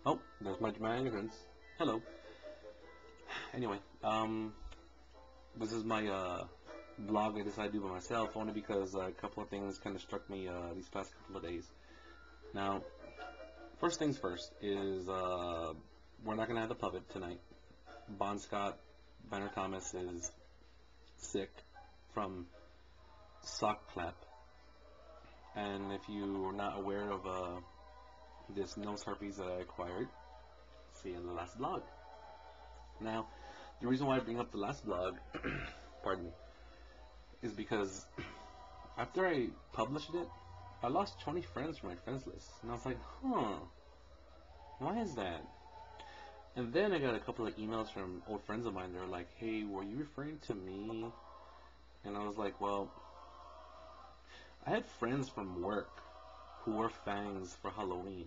Oh, there's my dramatic entrance. Hello. Anyway, this is my vlog I decided to do by myself only because a couple of things kind of struck me these past couple of days. Now, first things first is we're not gonna have the puppet tonight. Bon Scott Banner Thomas is sick from sock clap, and if you are not aware of this nose herpes that I acquired, see in the last vlog. Now, the reason why I bring up the last vlog, pardon me, is because after I published it, I lost 20 friends from my friends list, and I was like, huh, why is that? And then I got a couple of emails from old friends of mine. They were like, hey, were you referring to me? And I was like, well, I had friends from work who wore fangs for Halloween,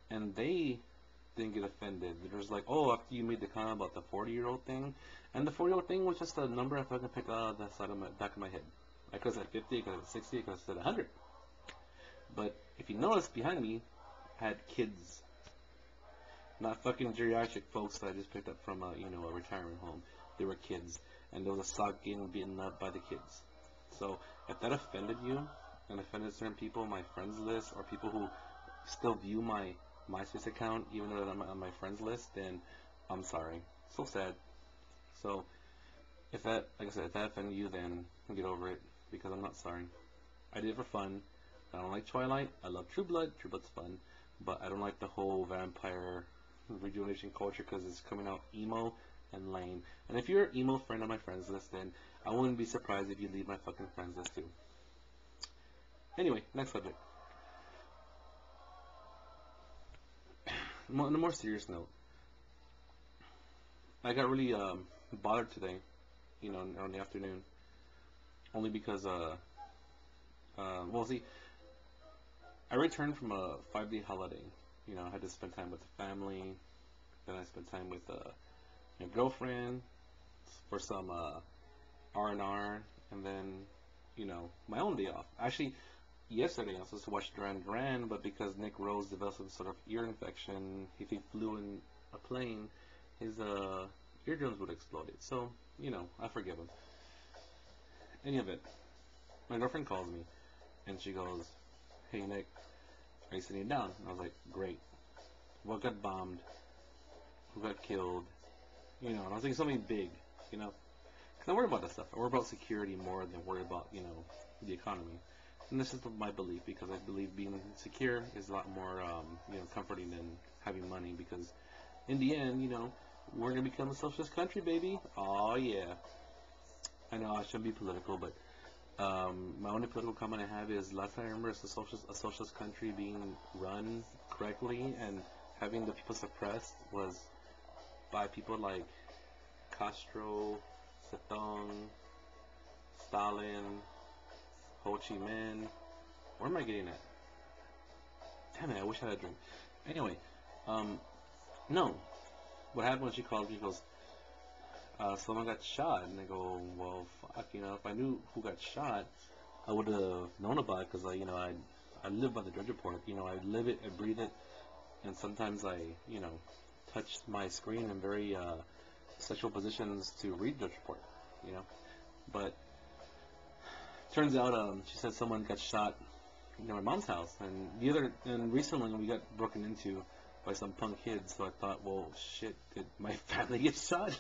and they didn't get offended. They was like, oh, after you made the comment about the 40-year-old thing, and the 40-year-old thing was just a number I fucking picked out of the side of my back of my head. I could have said 50, I could have said 60, I could have said 100. But if you notice behind me, I had kids. Not fucking geriatric folks that I just picked up from a retirement home. They were kids, and there was a sock getting beaten up by the kids. So if that offended you, and offended certain people on my friends list, or people who still view my MySpace account even though I'm on my friends list, then I'm sorry. So sad. So if that, like I said, if that offended you, then get over it, because I'm not sorry. I did it for fun. I don't like Twilight. I love True Blood. True Blood's fun, but I don't like the whole vampire rejuvenation culture because it's coming out emo and lame. And if you're an emo friend on my friends list, then I wouldn't be surprised if you leave my fucking friends list too. Anyway, next subject. On a more serious note, I got really bothered today, in the afternoon, only because well, see, I returned from a 5-day holiday. I had to spend time with the family. Then I spent time with my girlfriend for some R&R, and then, my own day off. Actually, yesterday I was supposed to watch Duran Duran, but because Nick Rose developed some sort of ear infection, if he flew in a plane, his eardrums would explode. So, I forgive him. Any of it. My girlfriend calls me, and she goes, hey Nick, are you sitting down? And I was like, great. What got bombed? Who got killed? And I was thinking something big, because I worry about that stuff. I worry about security more than worry about, the economy. And this is my belief, because I believe being secure is a lot more, comforting than having money, because in the end, we're going to become a socialist country, baby. Oh yeah. I know I shouldn't be political, but my only political comment I have is last time I remember a socialist country being run correctly and having the people suppressed was by people like Castro, Zedong, Stalin, Ho Chi Minh. Where am I getting at? Damn it, I wish I had a drink. Anyway, no. What happened when she called me, goes, someone got shot, and I go, well, fuck, if I knew who got shot, I would have known about it, because, I live by the Drudge Report, I live it, I breathe it, and sometimes I, touch my screen in very, sexual positions to read Drudge Report, but turns out, she said someone got shot, my mom's house, and recently we got broken into by some punk kids, so I thought, well, shit, did my family get shot?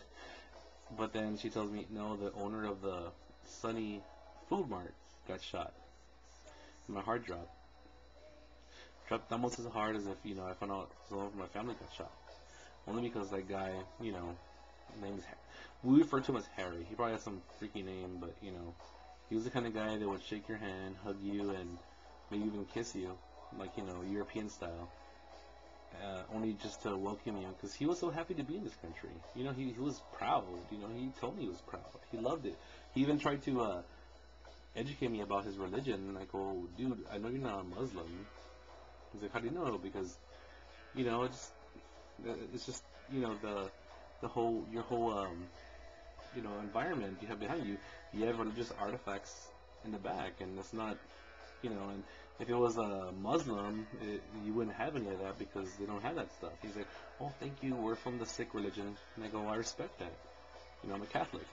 But then she tells me, no, the owner of the Sunny Food Mart got shot. My heart dropped. Dropped almost as hard as if, I found out someone from my family got shot. Only because that guy, name's we refer to him as Harry. He probably has some freaky name, but, he was the kind of guy that would shake your hand, hug you, and maybe even kiss you, like, European style. Only just to welcome you, because he was so happy to be in this country. He was proud. He told me he was proud. He loved it. He even tried to educate me about his religion. And I go, dude, I know you're not a Muslim. He's like, how do you know? Because, it's just, the whole, your whole, environment you have behind you. You have religious artifacts in the back, and it's not, you know. And if it was a Muslim, you wouldn't have any of that because they don't have that stuff. He's like, oh, thank you, we're from the Sikh religion. And I go, I respect that. You know, I'm a Catholic.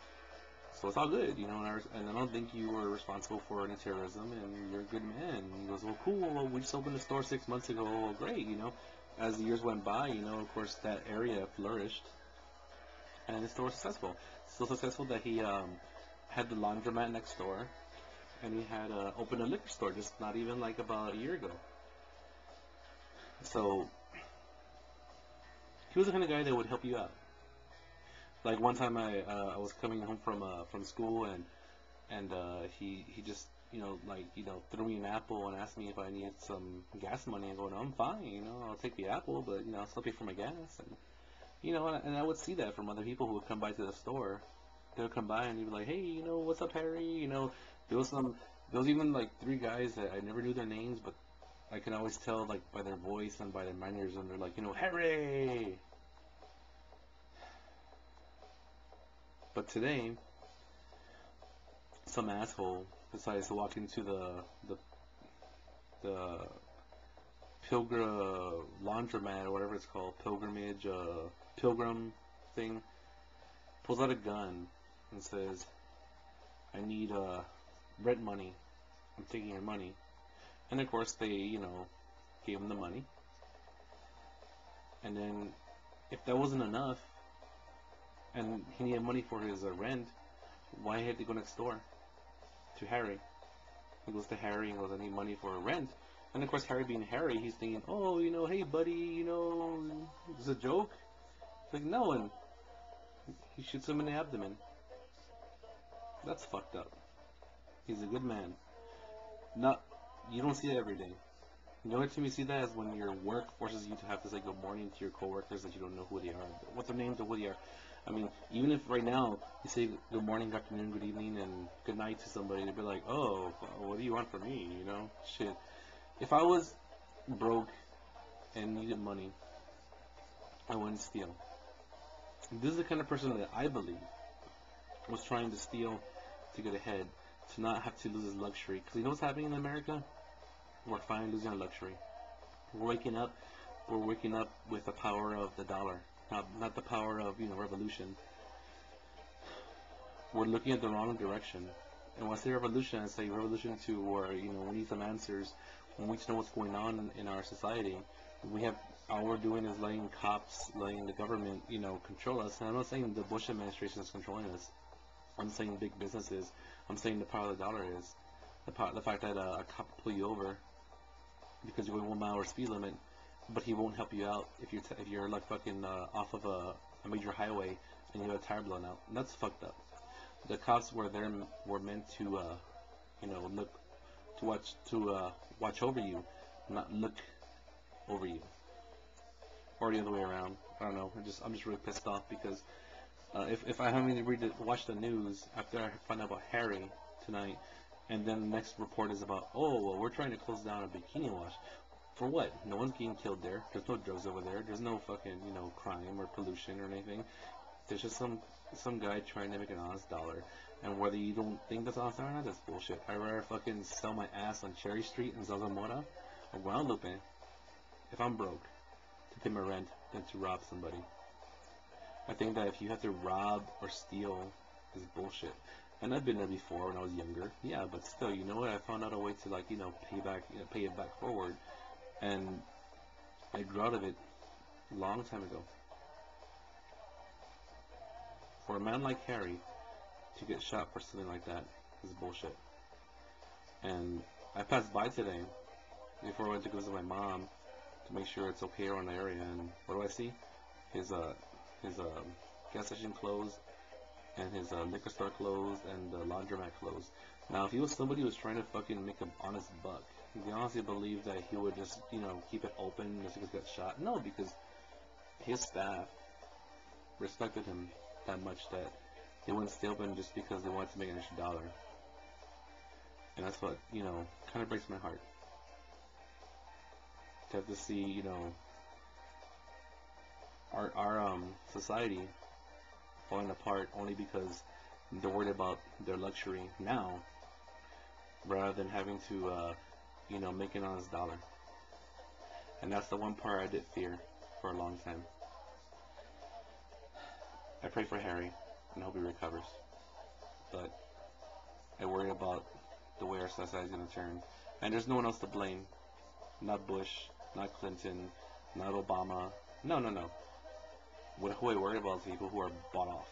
So it's all good, you know, and I don't think you were responsible for any terrorism, and you're a good man. And he goes, well, cool, well, we just opened a store 6 months ago, well, great, you know. As the years went by, you know, of course, that area flourished, and the store was successful. So successful that he had the laundromat next door, and he had opened a liquor store just not even like about a year ago. So he was the kind of guy that would help you out. Like one time I was coming home from school, and he just, you know, like, you know, threw me an apple and asked me if I needed some gas money. I go, no, I'm fine, you know, I'll take the apple, but, you know, I'll still pay for my gas. And, you know, and I would see that from other people who would come by to the store. They would come by and he'd be like, hey, you know, what's up, Harry? You know, there was even like 3 guys that I never knew their names, but I can always tell, like, by their voice and by their manners, and they're like, you know, Harry. But today, some asshole decides to walk into the Pilgrim laundromat or whatever it's called, pilgrim thing, pulls out a gun and says, I need rent money. I'm taking your money. And of course they, you know, gave him the money. And then if that wasn't enough, and he needed money for his rent, why had to go next door to Harry? He goes to Harry and goes, I need money for rent. And of course, Harry being Harry, he's thinking, oh, you know, hey buddy, you know, is this a joke? It's like, no, and he shoots him in the abdomen. That's fucked up. He's a good man. You don't see that every day. The only time you see that is when your work forces you to have to say good morning to your coworkers that you don't know who they are, what their names or who they are. I mean, even if right now you say good morning, good afternoon, good evening, and good night to somebody, they'd be like, oh, what do you want from me, you know? Shit. If I was broke and needed money, I wouldn't steal. This is the kind of person that I believe was trying to steal to get ahead, to not have to lose his luxury. Because you know what's happening in America? We're finally losing our luxury. We're waking up with the power of the dollar, not the power of, you know, revolution. We're looking at the wrong direction. And when I say revolution, I say revolution to where, you know, we need some answers. We need to know what's going on in our society. All we're doing is letting cops, letting the government, you know, control us. And I'm not saying the Bush administration is controlling us. I'm saying big businesses. I'm saying the power of the dollar is. The fact that a cop will pull you over because you're going 1 mile over speed limit, but he won't help you out if you're like fucking off of a major highway and you have a tire blown out. And that's fucked up. The cops were meant to, you know, watch over you, not look over you, or the other way around. I don't know. I'm just really pissed off because if I haven't even watch the news after I find out about Harry tonight, and then the next report is about, oh, well, we're trying to close down a bikini wash. For what? No one's getting killed there. There's no drugs over there. There's no fucking, you know, crime or pollution or anything. There's just some guy trying to make an honest dollar. And whether you don't think that's honest or not, that's bullshit. I'd rather fucking sell my ass on Cherry Street in Zarzamora or Guadalupe if I'm broke to pay my rent than to rob somebody. I think that if you have to rob or steal is bullshit. And I've been there before when I was younger. Yeah, but still, you know what? I found out a way to, like, you know, pay it back forward. And I grew out of it a long time ago. For a man like Harry to get shot for something like that is bullshit. And I passed by today before I went to go visit my mom to make sure it's okay around the area, and what do I see? His gas station closed, and his liquor store closed, and the laundromat closed. Now, if he was somebody who was trying to fucking make an honest buck, do you honestly believe that he would just, you know, keep it open just because he got shot? No, because his staff respected him that much that they wouldn't stay open just because they wanted to make an extra dollar. And that's what, you know, kind of breaks my heart. To have to see, you know, our society falling apart only because they're worried about their luxury now, rather than having to making on his dollar. And that's the one part I did fear for a long time. I pray for Harry and hope he recovers. But I worry about the way our society is going to turn. And there's no one else to blame. Not Bush, not Clinton, not Obama. No. Who I worry about is people who are bought off.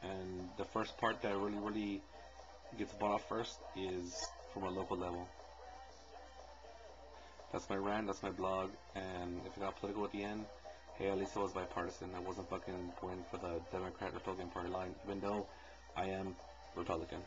And the first part that really gets bought off first is from a local level. That's my rant, that's my blog, and if it got political at the end, hey, at least it was bipartisan. I wasn't fucking going for the Democrat-Republican party line, even though I am Republican.